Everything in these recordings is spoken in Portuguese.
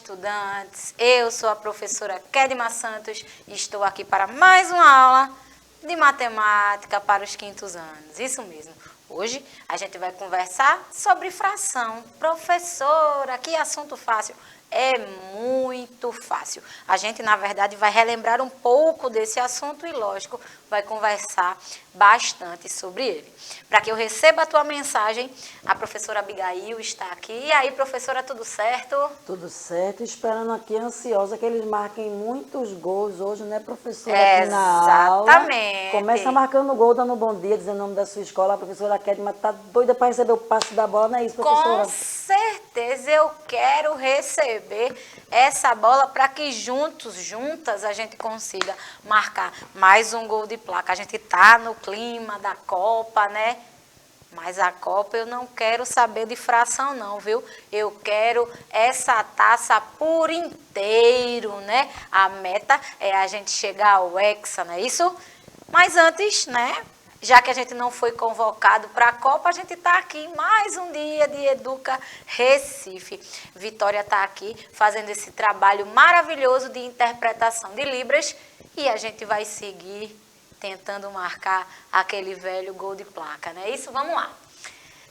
estudantes! Eu sou a professora Kedma Santos e estou aqui para mais uma aula de matemática para os quintos anos. Isso mesmo. Hoje a gente vai conversar sobre fração. Professora, que assunto fácil! É muito fácil. A gente, na verdade, vai relembrar um pouco desse assunto e, lógico, vai conversar bastante sobre ele. Para que eu receba a tua mensagem, a professora Abigail está aqui. E aí, professora, tudo certo? Tudo certo, esperando aqui, ansiosa, que eles marquem muitos gols hoje, né, professora, aqui na aula. Exatamente. Começa marcando gol, dando um bom dia, dizendo o nome da sua escola. A professora Kedma tá doida para receber o passe da bola, não é isso, professora? Com certeza eu quero receber essa bola para que juntas, a gente consiga marcar mais um gol de placa. A gente tá no clima da Copa, né? Mas a Copa eu não quero saber de fração não, viu? Eu quero essa taça por inteiro, né? A meta é a gente chegar ao Hexa, não é isso? Mas antes, né? Já que a gente não foi convocado para a Copa, a gente está aqui mais um dia de Educa Recife. Vitória está aqui fazendo esse trabalho maravilhoso de interpretação de Libras e a gente vai seguir tentando marcar aquele velho gol de placa, não é isso? Vamos lá.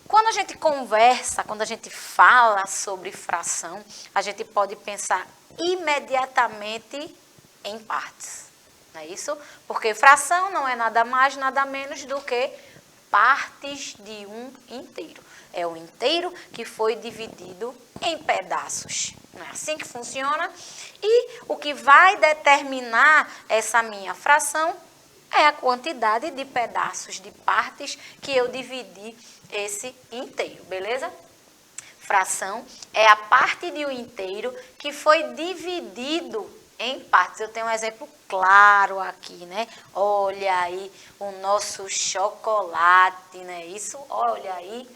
Quando a gente conversa, quando a gente fala sobre fração, a gente pode pensar imediatamente em partes. Não é isso? Porque fração não é nada mais, nada menos do que partes de um inteiro. É o inteiro que foi dividido em pedaços. Não é assim que funciona? E o que vai determinar essa minha fração é a quantidade de pedaços, de partes que eu dividi esse inteiro, beleza? Fração é a parte de um inteiro que foi dividido em partes. Eu tenho um exemplo claro aqui, né? Olha aí o nosso chocolate, né? Isso, olha aí,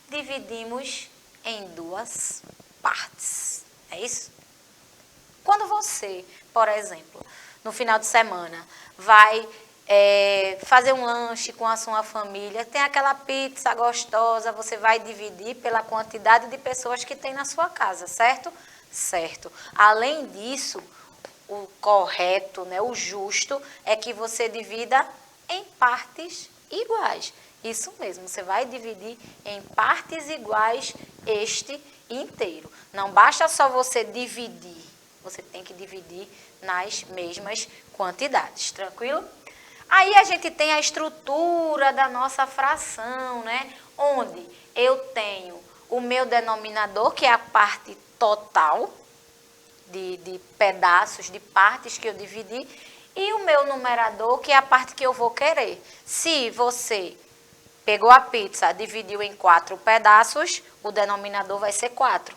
dividimos em duas partes, é isso? Quando você, por exemplo, no final de semana, vai fazer um lanche com a sua família, tem aquela pizza gostosa, você vai dividir pela quantidade de pessoas que tem na sua casa, certo? Certo. Além disso, o correto, né, o justo, é que você divida em partes iguais. Isso mesmo, você vai dividir em partes iguais este inteiro. Não basta só você dividir, você tem que dividir nas mesmas quantidades, tranquilo? Aí a gente tem a estrutura da nossa fração, né? Onde eu tenho o meu denominador, que é a parte total de pedaços, de partes que eu dividi, e o meu numerador, que é a parte que eu vou querer. Se você pegou a pizza, dividiu em 4 pedaços, o denominador vai ser 4.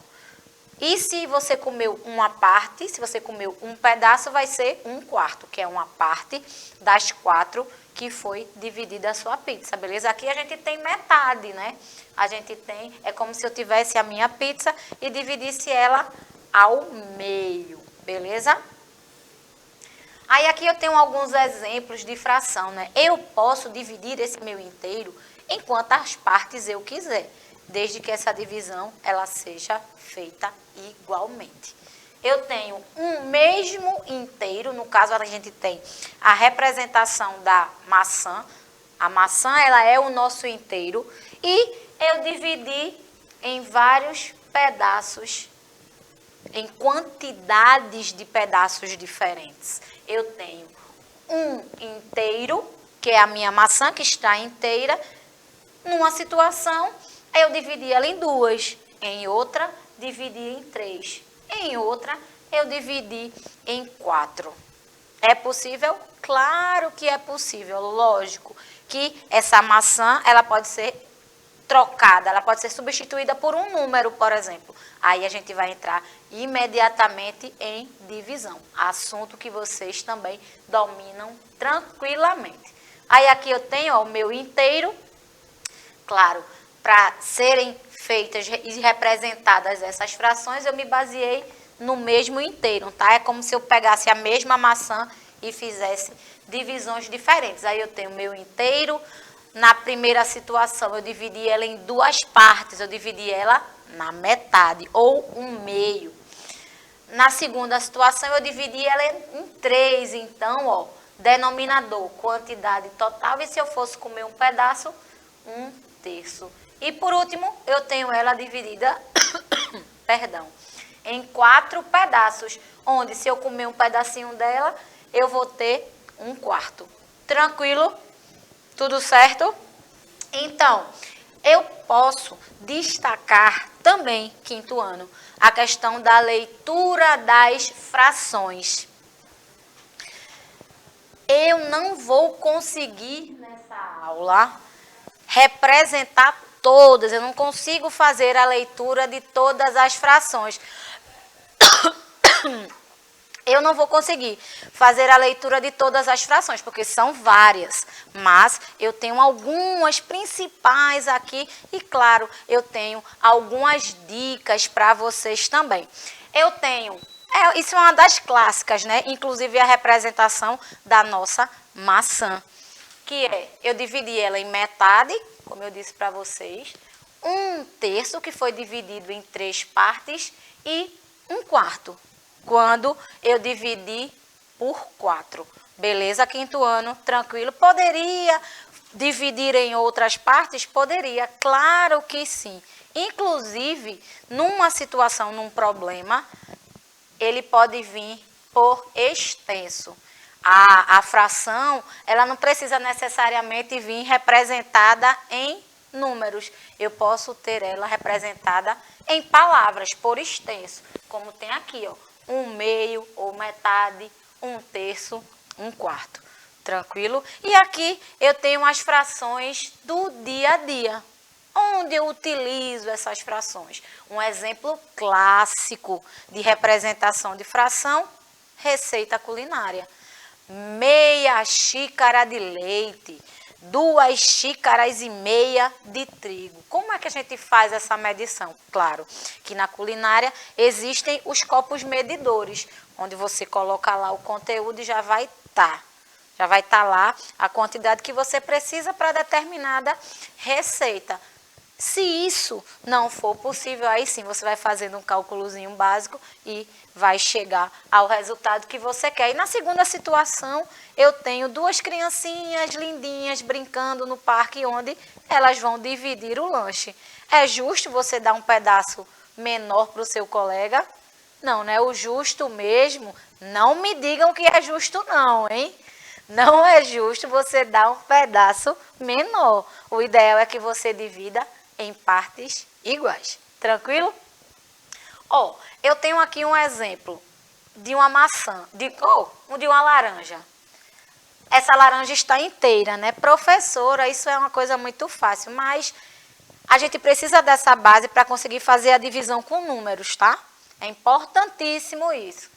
E se você comeu uma parte, se você comeu um pedaço, vai ser 1/4, que é uma parte das 4 que foi dividida a sua pizza, beleza? Aqui a gente tem metade, né? A gente tem, é como se eu tivesse a minha pizza e dividisse ela ao meio, beleza? Aí aqui eu tenho alguns exemplos de fração, né? Eu posso dividir esse meu inteiro em quantas partes eu quiser, desde que essa divisão ela seja feita igualmente. Eu tenho um mesmo inteiro, no caso a gente tem a representação da maçã. A maçã ela é o nosso inteiro e eu dividi em vários pedaços, em quantidades de pedaços diferentes. Eu tenho um inteiro, que é a minha maçã que está inteira. Numa situação, eu dividi ela em 2. Em outra, dividi em 3. Em outra, eu dividi em 4. É possível? Claro que é possível. Lógico que essa maçã, ela pode ser trocada, ela pode ser substituída por um número, por exemplo. Aí a gente vai entrar imediatamente em divisão. Assunto que vocês também dominam tranquilamente. Aí aqui eu tenho ó, o meu inteiro. Claro, para serem feitas e representadas essas frações, eu me baseei no mesmo inteiro, tá? É como se eu pegasse a mesma maçã e fizesse divisões diferentes. Aí eu tenho o meu inteiro. Na primeira situação, eu dividi ela em 2 partes. Eu dividi ela na metade, ou 1/2. na segunda situação, eu dividi ela em 3. Então, ó, denominador, quantidade total. E se eu fosse comer um pedaço, 1/3. E por último, eu tenho ela dividida, perdão, em 4 pedaços. Onde se eu comer um pedacinho dela, eu vou ter 1/4. Tranquilo? Tudo certo? Então, eu posso destacar também, quinto ano, a questão da leitura das frações. Eu não vou conseguir, nessa aula, representar todas. Eu não consigo fazer a leitura de todas as frações. Eu não vou conseguir fazer a leitura de todas as frações, porque são várias, mas eu tenho algumas principais aqui e, claro, eu tenho algumas dicas para vocês também. Eu tenho, isso é uma das clássicas, né? Inclusive a representação da nossa maçã, que eu dividi ela em metade, como eu disse para vocês, 1/3, que foi dividido em 3 partes, e 1/4. Quando eu dividi por 4. Beleza, quinto ano, tranquilo? Poderia dividir em outras partes? Poderia, claro que sim. Inclusive, numa situação, num problema, ele pode vir por extenso. A fração, ela não precisa necessariamente vir representada em números. Eu posso ter ela representada em palavras, por extenso, como tem aqui, ó. 1/2 ou metade, 1/3, 1/4. Tranquilo? E aqui eu tenho as frações do dia a dia, onde eu utilizo essas frações. Um exemplo clássico de representação de fração, receita culinária. Meia xícara de leite, 2,5 xícaras de trigo. Como é que a gente faz essa medição? Claro que na culinária existem os copos medidores, onde você coloca lá o conteúdo e já vai estar lá a quantidade que você precisa para determinada receita. Se isso não for possível, aí sim você vai fazendo um cálculozinho básico e vai chegar ao resultado que você quer. E na segunda situação, eu tenho 2 criancinhas lindinhas brincando no parque, onde elas vão dividir o lanche. É justo você dar um pedaço menor para o seu colega? Não, né? O justo mesmo, não me digam que é justo não, hein? Não é justo você dar um pedaço menor. O ideal é que você divida em partes iguais. Tranquilo? Ó, eu tenho aqui um exemplo de uma maçã, de uma laranja. Essa laranja está inteira, né? Professora, isso é uma coisa muito fácil, mas a gente precisa dessa base para conseguir fazer a divisão com números, tá? É importantíssimo isso.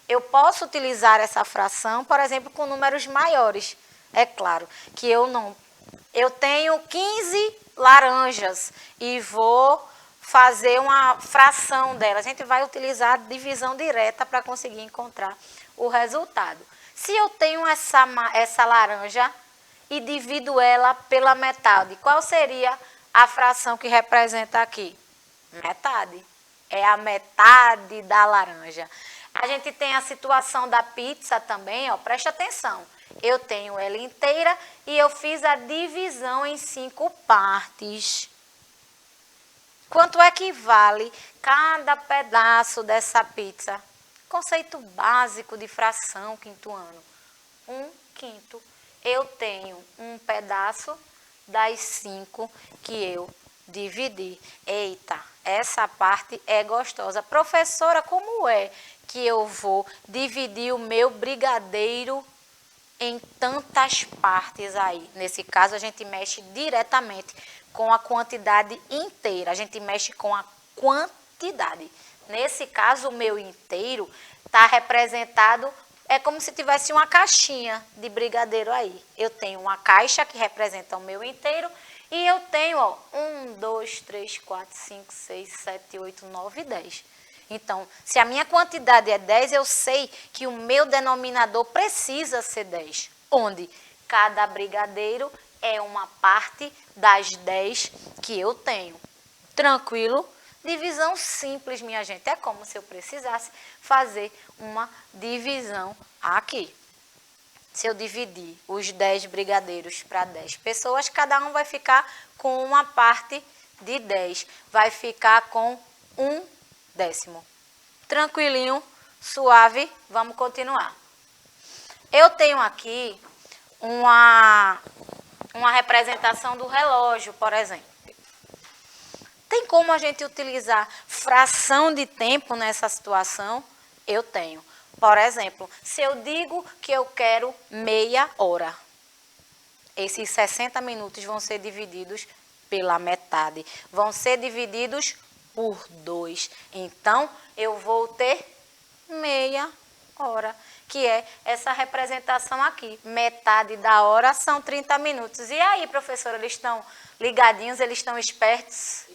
Eu posso utilizar essa fração, por exemplo, com números maiores. É claro que eu tenho 15 laranjas e vou fazer uma fração dela. A gente vai utilizar a divisão direta para conseguir encontrar o resultado. Se eu tenho essa laranja e divido ela pela metade, qual seria a fração que representa aqui? Metade. É a metade da laranja. A gente tem a situação da pizza também, ó, presta atenção. Eu tenho ela inteira e eu fiz a divisão em 5 partes. Quanto é que vale cada pedaço dessa pizza? Conceito básico de fração, quinto ano. 1/5. Eu tenho um pedaço das 5 que eu dividi. Eita, essa parte é gostosa. Professora, como é que eu vou dividir o meu brigadeiro em tantas partes aí? Nesse caso, a gente mexe diretamente com a quantidade inteira. A gente mexe com a quantidade. Nesse caso, o meu inteiro está representado, é como se tivesse uma caixinha de brigadeiro aí. Eu tenho uma caixa que representa o meu inteiro e eu tenho, ó, 1, 2, 3, 4, 5, 6, 7, 8, 9 e 10. Então, se a minha quantidade é 10, eu sei que o meu denominador precisa ser 10. Onde cada brigadeiro é uma parte das 10 que eu tenho. Tranquilo? Divisão simples, minha gente. É como se eu precisasse fazer uma divisão aqui. Se eu dividir os 10 brigadeiros para 10 pessoas, cada um vai ficar com uma parte de 10. Vai ficar com 1/10. Tranquilinho, suave, vamos continuar. Eu tenho aqui uma representação do relógio, por exemplo. Tem como a gente utilizar fração de tempo nessa situação? Eu tenho. Por exemplo, se eu digo que eu quero meia hora, esses 60 minutos vão ser divididos pela metade. Vão ser divididos por 2. Então, eu vou ter meia hora, que é essa representação aqui. Metade da hora são 30 minutos. E aí, professora, eles estão ligadinhos, eles estão espertos?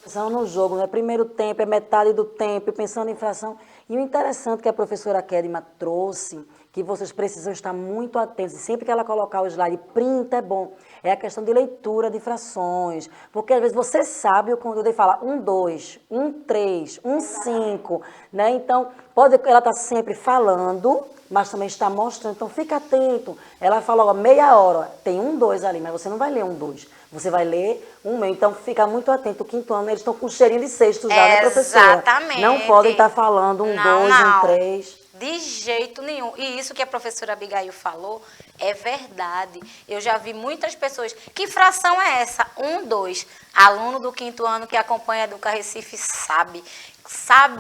Pensando no jogo, né? Primeiro tempo é metade do tempo, pensando em fração. E o interessante que a professora Kedma trouxe, que vocês precisam estar muito atentos, e sempre que ela colocar o slide, printa é bom, é a questão de leitura de frações. Porque às vezes você sabe o conteúdo e fala 1, 2, 1, 3, 1, 5, né? Então, ela está sempre falando, mas também está mostrando, então fica atento. Ela fala, ó, meia hora, tem 1, 2 ali, mas você não vai ler 1, 2. Você vai ler 1 meio, então fica muito atento. O quinto ano, eles estão com cheirinho de sexto já, né, professora? Exatamente. Não podem estar falando 1, 2, 1, 3. De jeito nenhum. E isso que a professora Abigail falou é verdade. Eu já vi muitas pessoas. Que fração é essa? 1, 2. Aluno do quinto ano que acompanha a Educa Recife sabe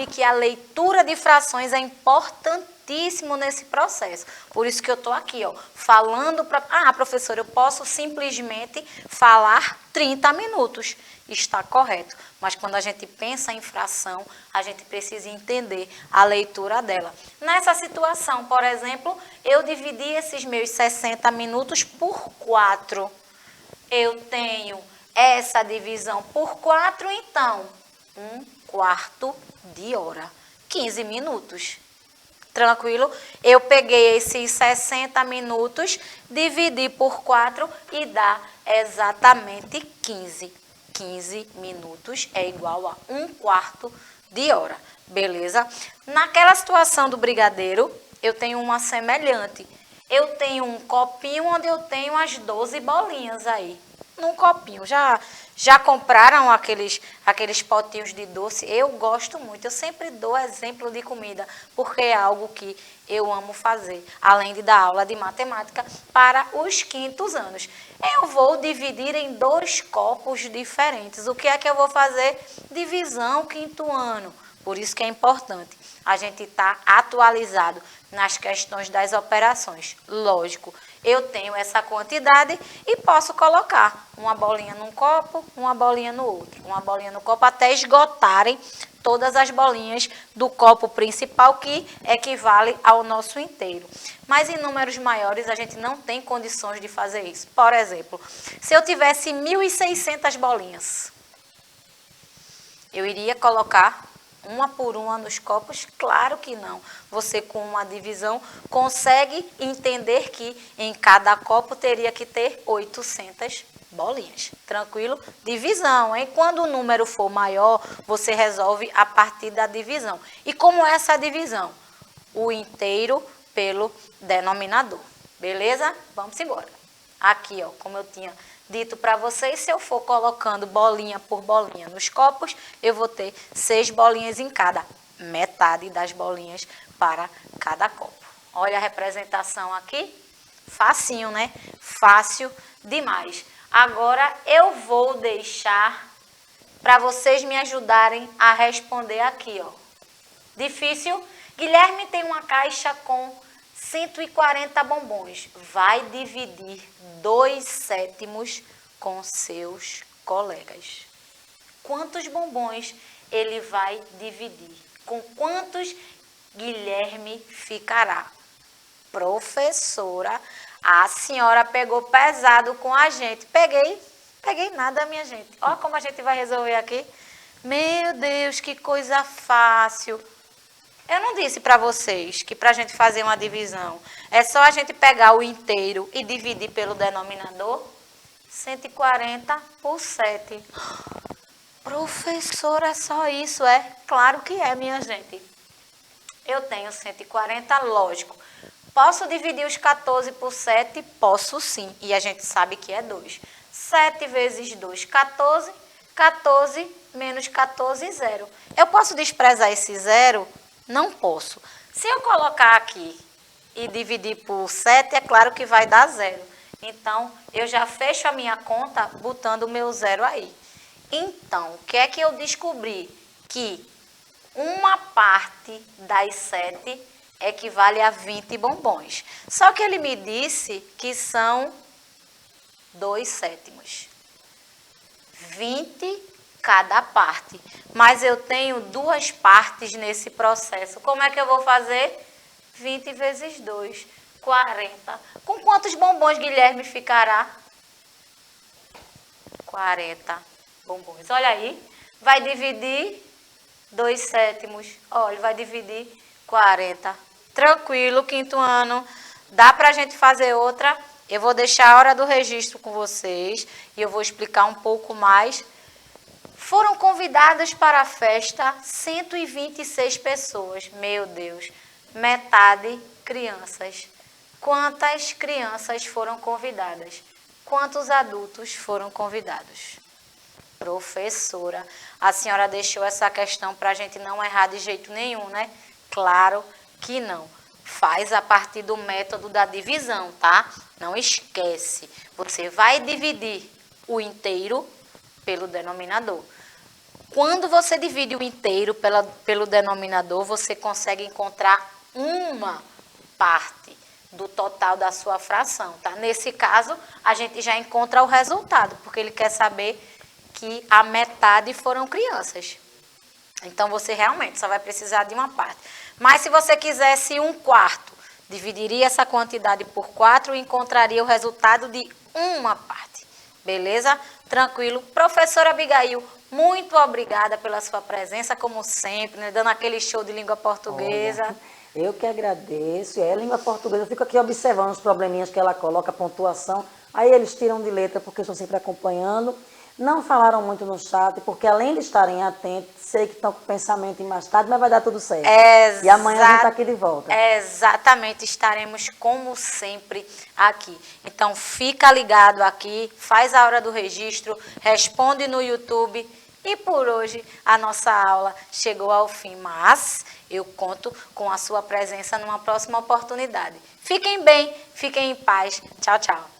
que a leitura de frações é importantíssimo nesse processo. Por isso que eu estou aqui, ó, falando para... Ah, professora, eu posso simplesmente falar 30 minutos. Está correto. Mas quando a gente pensa em fração, a gente precisa entender a leitura dela. Nessa situação, por exemplo, eu dividi esses meus 60 minutos por 4. Eu tenho essa divisão por 4, então, 1/4 de hora. 15 minutos. Tranquilo? Eu peguei esses 60 minutos, dividi por 4 e dá exatamente 15. 15 minutos é igual a 1/4 de hora, beleza? Naquela situação do brigadeiro, eu tenho uma semelhante. Eu tenho um copinho onde eu tenho as 12 bolinhas aí. Num copinho. Já compraram aqueles potinhos de doce? Eu gosto muito. Eu sempre dou exemplo de comida, porque é algo que eu amo fazer, além de dar aula de matemática para os quintos anos. Eu vou dividir em 2 copos diferentes. O que é que eu vou fazer? Divisão quinto ano. Por isso que é importante a gente estar atualizado nas questões das operações. Lógico, eu tenho essa quantidade e posso colocar uma bolinha num copo, uma bolinha no outro, uma bolinha no copo, até esgotarem todas as bolinhas do copo principal, que equivale ao nosso inteiro. Mas em números maiores, a gente não tem condições de fazer isso. Por exemplo, se eu tivesse 1.600 bolinhas, eu iria colocar uma por uma nos copos? Claro que não. Você, com uma divisão, consegue entender que em cada copo teria que ter 800 bolinhas. Tranquilo? Divisão, hein? Quando o número for maior, você resolve a partir da divisão. E como é essa divisão? O inteiro pelo denominador. Beleza? Vamos embora. Aqui, ó, como eu tinha dito para vocês, se eu for colocando bolinha por bolinha nos copos, eu vou ter 6 bolinhas em cada, metade das bolinhas para cada copo. Olha a representação aqui, facinho, né? Fácil demais. Agora eu vou deixar para vocês me ajudarem a responder aqui, ó. Difícil? Guilherme tem uma caixa com 140 bombons. Vai dividir 2/7 com seus colegas. Quantos bombons ele vai dividir? Com quantos Guilherme ficará? Professora, a senhora pegou pesado com a gente. Peguei nada, minha gente. Olha como a gente vai resolver aqui. Meu Deus, que coisa fácil. Eu não disse para vocês que para a gente fazer uma divisão é só a gente pegar o inteiro e dividir pelo denominador? 140 por 7. Professora, é só isso? É? Claro que é, minha gente. Eu tenho 140, lógico. Posso dividir os 14 por 7? Posso sim. E a gente sabe que é 2. 7 vezes 2, 14. 14 menos 14, 0. Eu posso desprezar esse 0? Não posso. Se eu colocar aqui e dividir por 7, é claro que vai dar 0. Então, eu já fecho a minha conta botando o meu 0 aí. Então, o que é que eu descobri? Que uma parte das 7 equivale a 20 bombons. Só que ele me disse que são 2/7. 20 cada parte. Mas eu tenho 2 partes nesse processo. Como é que eu vou fazer? 20 vezes 2, 40. Com quantos bombons, Guilherme, ficará? 40 bombons. Olha aí, vai dividir 2/7. Olha, vai dividir 40. Tranquilo, quinto ano. Dá para a gente fazer outra. Eu vou deixar a hora do registro com vocês e eu vou explicar um pouco mais. Foram convidadas para a festa 126 pessoas. Meu Deus, metade crianças. Quantas crianças foram convidadas? Quantos adultos foram convidados? Professora, a senhora deixou essa questão para a gente não errar de jeito nenhum, né? Claro que não. Faz a partir do método da divisão, tá? Não esquece. Você vai dividir o inteiro pelo denominador. Quando você divide o inteiro pelo denominador, você consegue encontrar uma parte do total da sua fração, tá? Nesse caso, a gente já encontra o resultado, porque ele quer saber que a metade foram crianças. Então, você realmente só vai precisar de uma parte. Mas se você quisesse 1/4, dividiria essa quantidade por 4 e encontraria o resultado de uma parte. Beleza? Tranquilo. Professora Abigail, muito obrigada pela sua presença, como sempre, né? Dando aquele show de língua portuguesa. Olha, eu que agradeço. É língua portuguesa. Eu fico aqui observando os probleminhas que ela coloca, a pontuação. Aí eles tiram de letra, porque eu estou sempre acompanhando. Não falaram muito no chat, porque além de estarem atentos, sei que estão com pensamento em mais tarde, mas vai dar tudo certo. E amanhã a gente está aqui de volta. Exatamente, estaremos como sempre aqui. Então fica ligado aqui, faz a hora do registro, responde no YouTube. E por hoje a nossa aula chegou ao fim, mas eu conto com a sua presença numa próxima oportunidade. Fiquem bem, fiquem em paz. Tchau, tchau.